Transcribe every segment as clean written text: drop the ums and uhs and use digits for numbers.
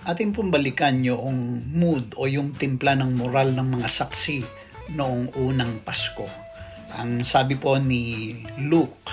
Ating pong balikan yung mood o yung timpla ng moral ng mga saksi noong unang Pasko. Ang sabi po ni Luke,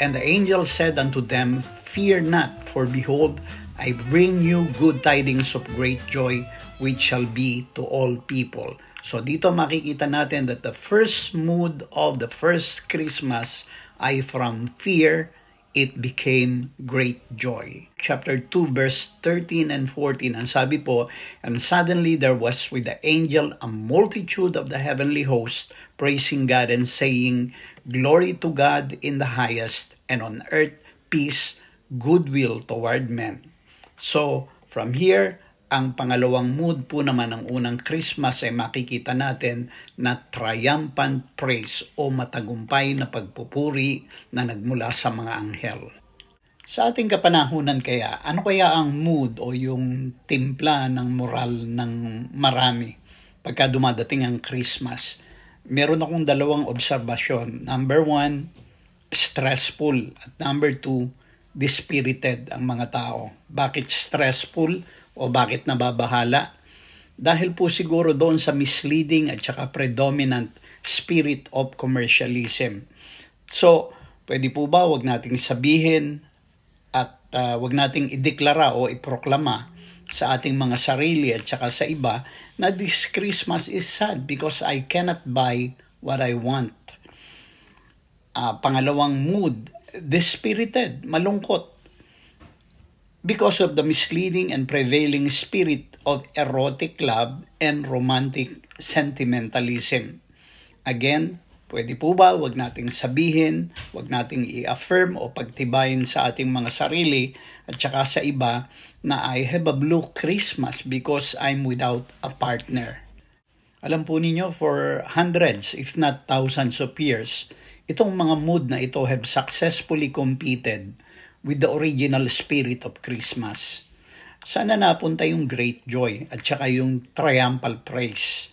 "And the angel said unto them, Fear not, for behold, I bring you good tidings of great joy, which shall be to all people." So dito makikita natin that the first mood of the first Christmas ay from fear, it became great joy. Chapter 2 verse 13 and 14, ang sabi po, "And suddenly there was with the angel a multitude of the heavenly host, praising God and saying, Glory to God in the highest, and on earth peace, goodwill toward men." So, from here, ang pangalawang mood po naman ng unang Christmas ay makikita natin na triumphant praise o matagumpay na pagpupuri na nagmula sa mga anghel. Sa ating kapanahunan kaya, ano kaya ang mood o yung timpla ng moral ng marami pagka dumadating ang Christmas? Meron akong dalawang obserbasyon. Number 1, stressful. At number 2, dispirited ang mga tao. Bakit stressful o bakit nababahala? Dahil po siguro doon sa misleading at saka predominant spirit of commercialism. So, pwede po ba wag nating sabihin at wag nating ideklara o iproklama sa ating mga sarili at saka sa iba na this Christmas is sad because I cannot buy what I want. Pangalawang mood, dispirited, malungkot, because of the misleading and prevailing spirit of erotic love and romantic sentimentalism. Again, pwede po ba wag nating sabihin, wag nating i-affirm o pagtibayin sa ating mga sarili at saka sa iba na I have a blue Christmas because I'm without a partner. Alam po ninyo, for hundreds if not thousands of years, itong mga mood na ito have successfully competed with the original spirit of Christmas. Sana napunta yung great joy at saka yung triumphal praise.